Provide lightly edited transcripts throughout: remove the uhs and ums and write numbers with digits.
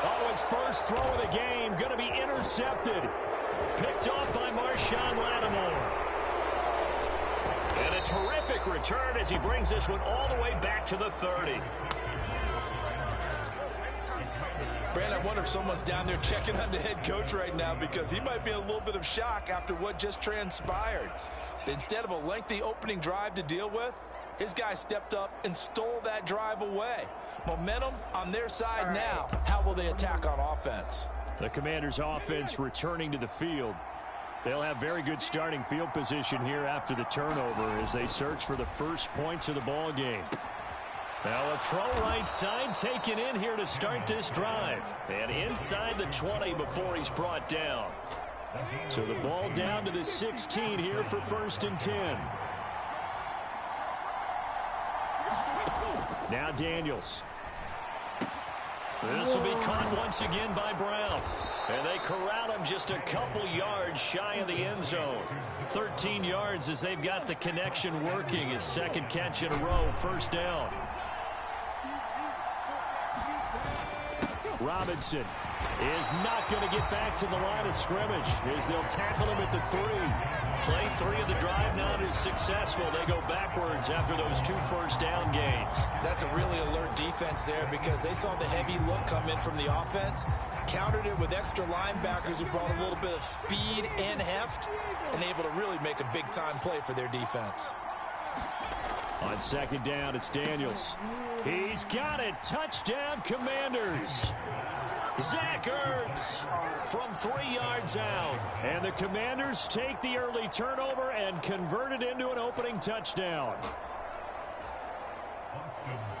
Oh, his first throw of the game going to be intercepted. Picked off by Marshawn Lattimore. And a terrific return as he brings this one all the way back to the 30. Brandon, I wonder if someone's down there checking on the head coach right now because he might be in a little bit of shock after what just transpired. Instead of a lengthy opening drive to deal with, his guy stepped up and stole that drive away. Momentum on their side now. How will they attack on offense? The Commanders' offense returning to the field. They'll have very good starting field position here after the turnover as they search for the first points of the ball game. Now a throw right side taken in here to start this drive. And inside the 20 before he's brought down. So the ball down to the 16 here for 1st and 10. Now Daniels. This will be caught once again by Brown. And they corral him just a couple yards shy of the end zone. 13 yards as they've got the connection working. His second catch in a row, 1st down. Robinson is not going to get back to the line of scrimmage as they'll tackle him at the 3. Play 3 of the drive not as successful. They go backwards after those 2 first down gains. That's a really alert defense there because they saw the heavy look come in from the offense, countered it with extra linebackers who brought a little bit of speed and heft, and able to really make a big-time play for their defense. On 2nd down, it's Daniels. He's got it. Touchdown, Commanders. Zach Ertz from 3 yards out. And the Commanders take the early turnover and convert it into an opening touchdown.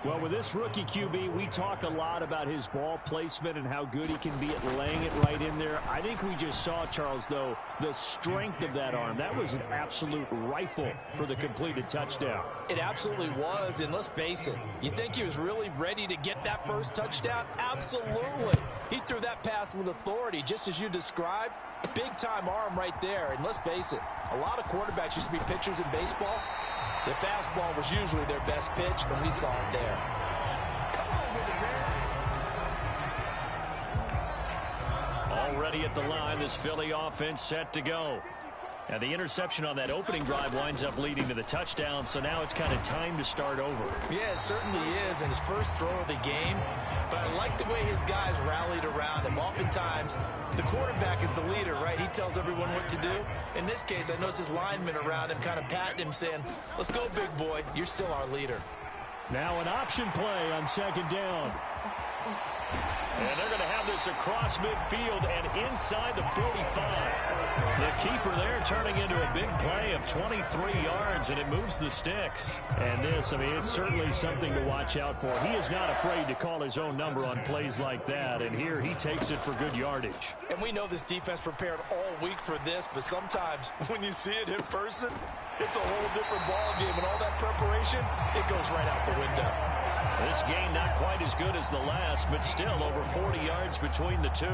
Well, with this rookie QB, we talk a lot about his ball placement and how good he can be at laying it right in there. I think we just saw, Charles, though, the strength of that arm. That was an absolute rifle for the completed touchdown. It absolutely was, and let's face it, you think he was really ready to get that first touchdown? Absolutely. He threw that pass with authority, just as you described. Big-time arm right there, and let's face it, a lot of quarterbacks used to be pitchers in baseball. The fastball was usually their best pitch, and we saw it there. Already at the line, this Philly offense set to go. And the interception on that opening drive winds up leading to the touchdown, so now it's kind of time to start over. Yeah, it certainly is, and his first throw of the game. But I like the way his guys rallied around him. Oftentimes, the quarterback is the leader, right? He tells everyone what to do. In this case, I noticed his linemen around him kind of patting him, saying, let's go, big boy. You're still our leader. Now an option play on 2nd down. And they're going to have this across midfield and inside the 45. The keeper there turning into a big play of 23 yards, and it moves the sticks. And this, I mean, it's certainly something to watch out for. He is not afraid to call his own number on plays like that, and here he takes it for good yardage. And we know this defense prepared all week for this, but sometimes when you see it in person, it's a whole different ball game, and all that preparation, it goes right out the window. This game not quite as good as the last, but still over 40 yards between the two.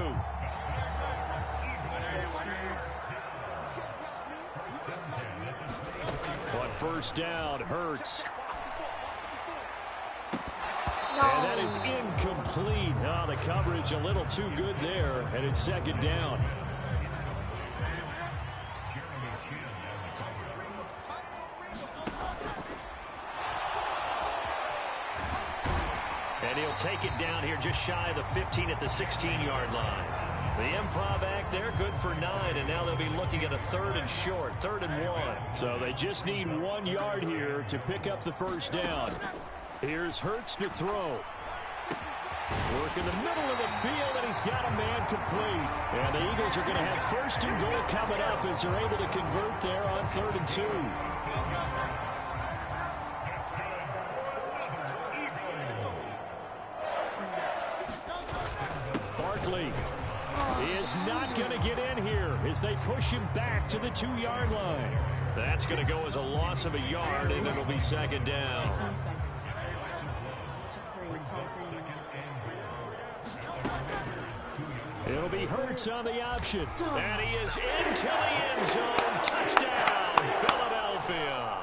On 1st down, Hurts. And that is incomplete. Oh, the coverage a little too good there, and it's 2nd down. And he'll take it down here just shy of the 15 at the 16-yard line. The improv act there, good for 9, and now they'll be looking at a 3rd and short, 3rd and 1. So they just need 1 yard here to pick up the 1st down. Here's Hurts to throw. Work in the middle of the field, and he's got a man complete. And the Eagles are going to have 1st and goal coming up as they're able to convert there on 3rd and 2. He is not going to get in here as they push him back to the 2-yard line. That's going to go as a loss of a yard, and it'll be 2nd down. It'll be Hurts on the option. And he is into the end zone. Touchdown, Philadelphia.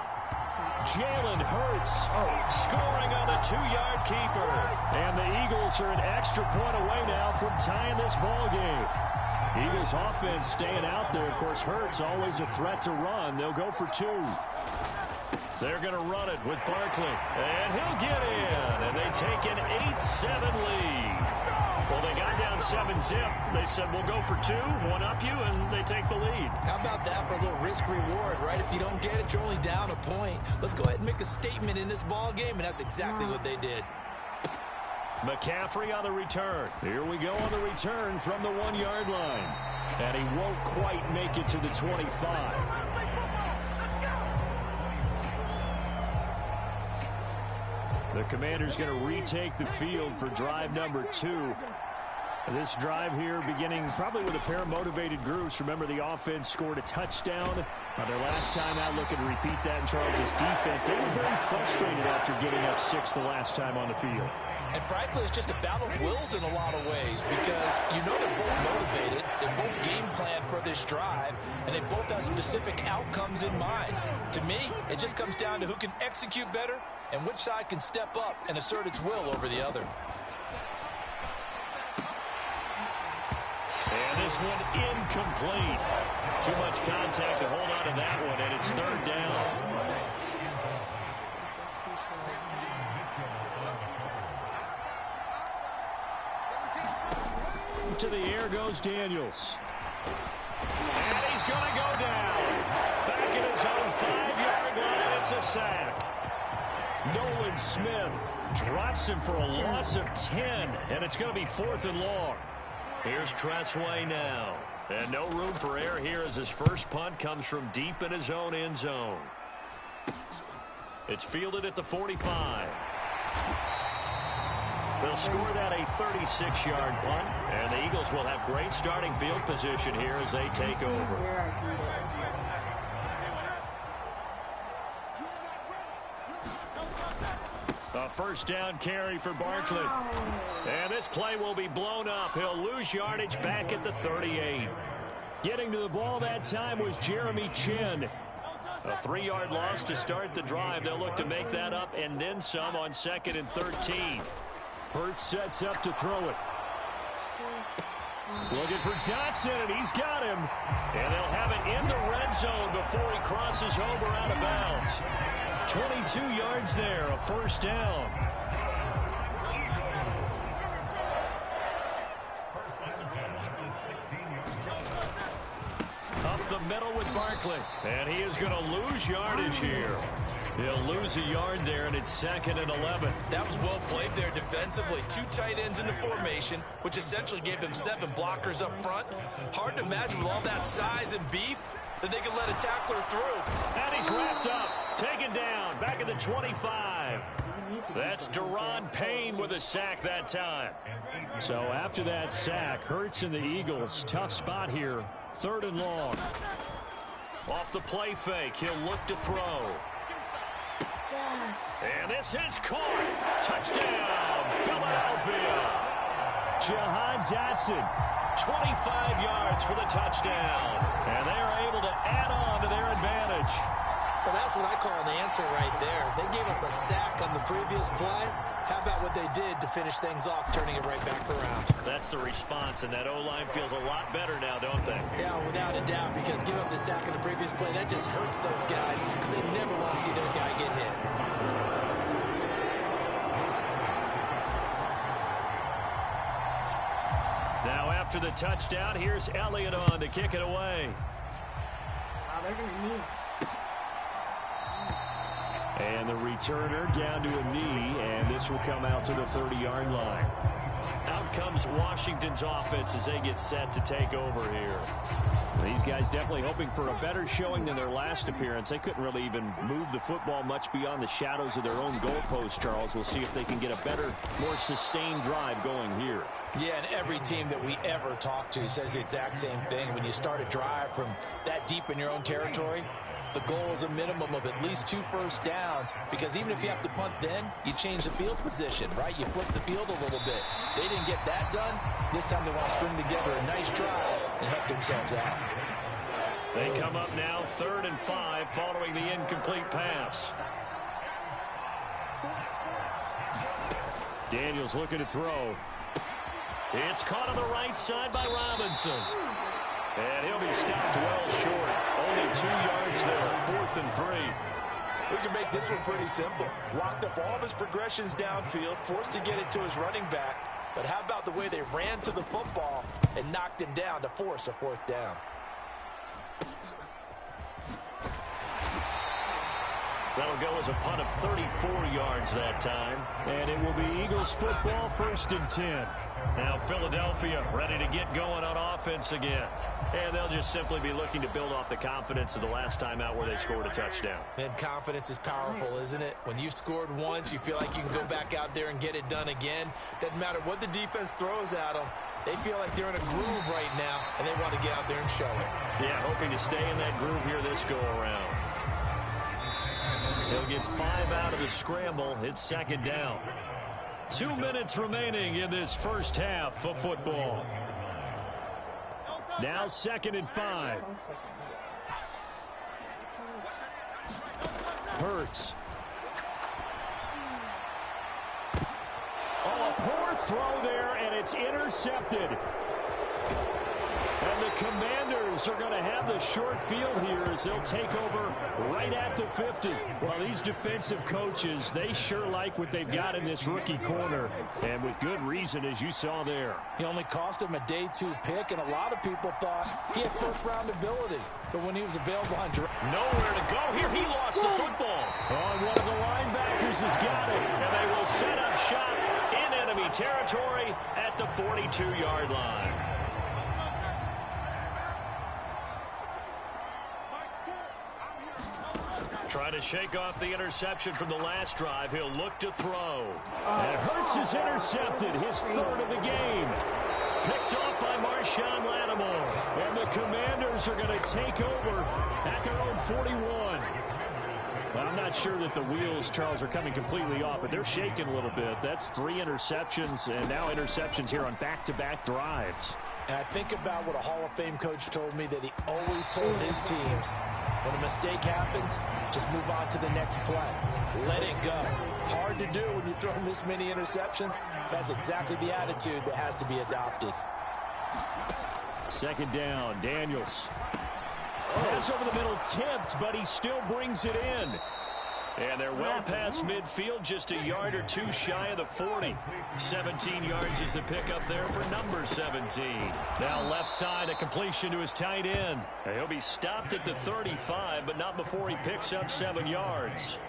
Jalen Hurts scoring on the 2-yard keeper. And the Eagles are an extra point away now from tying this ball game. Eagles offense staying out there. Of course, Hurts always a threat to run. They'll go for 2. They're going to run it with Barkley. And he'll get in. And they take an 8-7 lead. Well, they got down 7-zip. They said, we'll go for 2, one up you, and they take the lead. How about that for a little risk-reward, right? If you don't get it, you're only down a point. Let's go ahead and make a statement in this ball game, and that's exactly what they did. McCaffrey on the return. Here we go on the return from the 1-yard line. And he won't quite make it to the 25. The Commanders going to retake the field for drive number 2. This drive here beginning probably with a pair of motivated groups. Remember, the offense scored a touchdown their last time out. Looking to repeat that in Charles' defense. They were very frustrated after giving up 6 the last time on the field. And frankly, it's just a battle of wills in a lot of ways because you know they're both motivated, they both game plan for this drive, and they both have specific outcomes in mind. To me, it just comes down to who can execute better and which side can step up and assert its will over the other. And this one incomplete. Too much contact to hold on to that one, and it's 3rd down. To the air goes Daniels. And he's going to go down. Back at his own 5-yard line, it's a sack. Nolan Smith drops him for a loss of 10, and it's going to be 4th and long. Here's Tressway now. And no room for error here as his first punt comes from deep in his own end zone. It's fielded at the 45. They'll score that a 36-yard punt, and the Eagles will have great starting field position here as they take over. A first down carry for Barkley. And this play will be blown up. He'll lose yardage back at the 38. Getting to the ball that time was Jeremy Chin. A 3-yard loss to start the drive. They'll look to make that up and then some on 2nd and 13. Hurts sets up to throw it. Looking for Dotson, and he's got him. And they'll have it in the red zone before he crosses over out of bounds. 22 yards there, a first down. Up the middle with Barkley. And he is going to lose yardage here. He'll lose a yard there, and it's 2nd and 11. That was well played there defensively. 2 tight ends in the formation, which essentially gave them 7 blockers up front. Hard to imagine with all that size and beef that they could let a tackler through. And he's wrapped up, taken down, back at the 25. That's Deron Payne with a sack that time. So after that sack, Hurts and the Eagles, tough spot here, 3rd and long. Off the play fake, he'll look to throw. And this is caught. Touchdown, Philadelphia. Jahan Dotson, 25 yards for the touchdown. And they are able to add on to their advantage. Well, that's what I call an answer right there. They gave up a sack on the previous play. How about what they did to finish things off, turning it right back around? That's the response, and that O-line feels a lot better now, don't they? Yeah, without a doubt, because giving up the sack on the previous play, that just hurts those guys because they never want to see their guy get hit. Now after the touchdown, here's Elliott on to kick it away. They're going to need it. And the returner down to a knee, and this will come out to the 30-yard line. Out comes Washington's offense as they get set to take over here. These guys definitely hoping for a better showing than their last appearance. They couldn't really even move the football much beyond the shadows of their own goalpost, Charles. We'll see if they can get a better, more sustained drive going here. Yeah, and every team that we ever talk to says the exact same thing. When you start a drive from that deep in your own territory, the goal is a minimum of at least 2 first downs, because even if you have to punt then, you change the field position, right? You flip the field a little bit. They didn't get that done. This time they want to string together a nice drive and help themselves out. They come up now 3rd and 5 following the incomplete pass. Daniels looking to throw. It's caught on the right side by Robinson. And he'll be stopped well short. Only 2 yards there, 4th and 3. We can make this one pretty simple. Locked up all of his progressions downfield, forced to get it to his running back. But how about the way they ran to the football and knocked him down to force a 4th down? That'll go as a punt of 34 yards that time. And it will be Eagles football, 1st and 10. Now Philadelphia ready to get going on offense again. And they'll just simply be looking to build off the confidence of the last time out where they scored a touchdown. And confidence is powerful, isn't it? When you've scored once, you feel like you can go back out there and get it done again. Doesn't matter what the defense throws at them. They feel like they're in a groove right now, and they want to get out there and show it. Yeah, hoping to stay in that groove here this go-around. They'll get 5 out of the scramble. It's 2nd down. 2 minutes remaining in this first half of football. Now 2nd and 5. Hurts. Oh, a poor throw there, and it's intercepted. And the Commanders are going to have the short field here as they'll take over right at the 50. Well, these defensive coaches, they sure like what they've got in this rookie corner, and with good reason, as you saw there. He only cost him a day 2 pick, and a lot of people thought he had first-round ability. But when he was available on draft, nowhere to go here, he lost the football. Oh, one of the linebackers has got it, and they will set up shop in enemy territory at the 42-yard line. Trying to shake off the interception from the last drive. He'll look to throw. And Hurts is intercepted, his 3rd of the game. Picked off by Marshawn Lattimore. And the Commanders are going to take over at their own 41. Well, I'm not sure that the wheels, Charles, are coming completely off, but they're shaking a little bit. That's 3 interceptions, and now interceptions here on back-to-back drives. And I think about what a Hall of Fame coach told me that he always told his teams, when a mistake happens, just move on to the next play. Let it go. Hard to do when you've thrown this many interceptions. That's exactly the attitude that has to be adopted. 2nd down, Daniels. Pass over the middle tipped, but he still brings it in. And they're well past midfield, just a yard or 2 shy of the 40. 17 yards is the pickup there for number 17. Now left side, a completion to his tight end. And he'll be stopped at the 35, but not before he picks up 7 yards.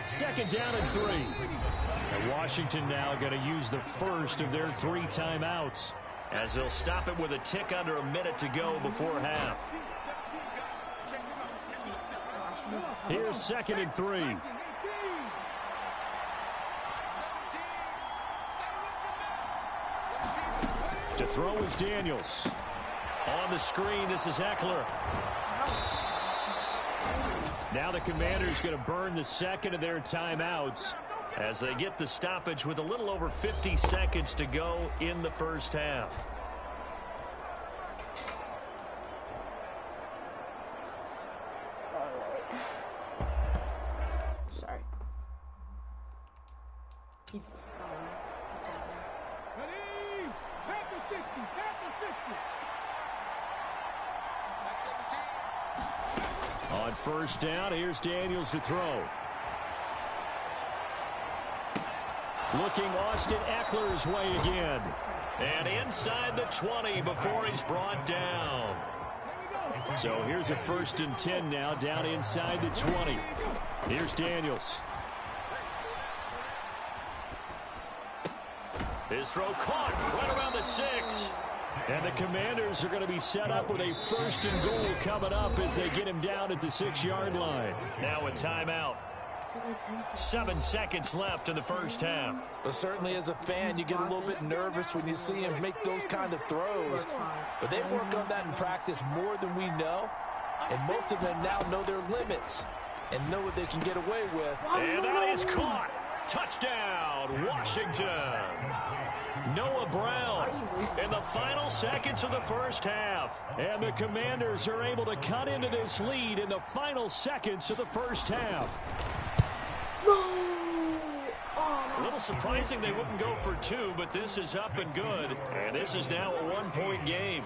2nd down and 3. And Washington now going to use the first of their 3 timeouts, as they'll stop it with a tick under a minute to go before half. Here's 2nd and 3. To throw is Daniels. On the screen, this is Eckler. Now the Commanders going to burn the 2nd of their timeouts as they get the stoppage with a little over 50 seconds to go in the first half. On 1st down, here's Daniels to throw. Looking Austin Eckler's way again. And inside the 20 before he's brought down. So here's a 1st and 10 now, down inside the 20. Here's Daniels. His throw caught right around the 6. And the Commanders are going to be set up with a 1st and goal coming up as they get him down at the 6-yard line. Now a timeout. 7 seconds left in the first half. Well, certainly as a fan, you get a little bit nervous when you see him make those kind of throws. But they work on that in practice more than we know. And most of them now know their limits and know what they can get away with. And that is caught. Touchdown, Washington. Noah Brown in the final seconds of the first half. And the Commanders are able to cut into this lead in the final seconds of the first half. little surprising they wouldn't go for two, but this is up and good. And this is now a one-point game.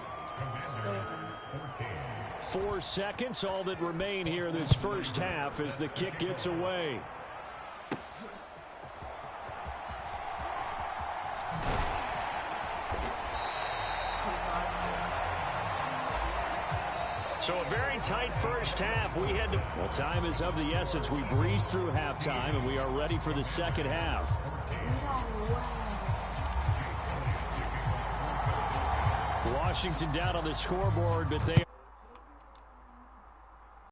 4 seconds, all that remain here this first half as the kick gets away. So a very tight first half. We had to... Well, time is of the essence. We breezed through halftime, and we are ready for the second half. Washington down on the scoreboard, but they...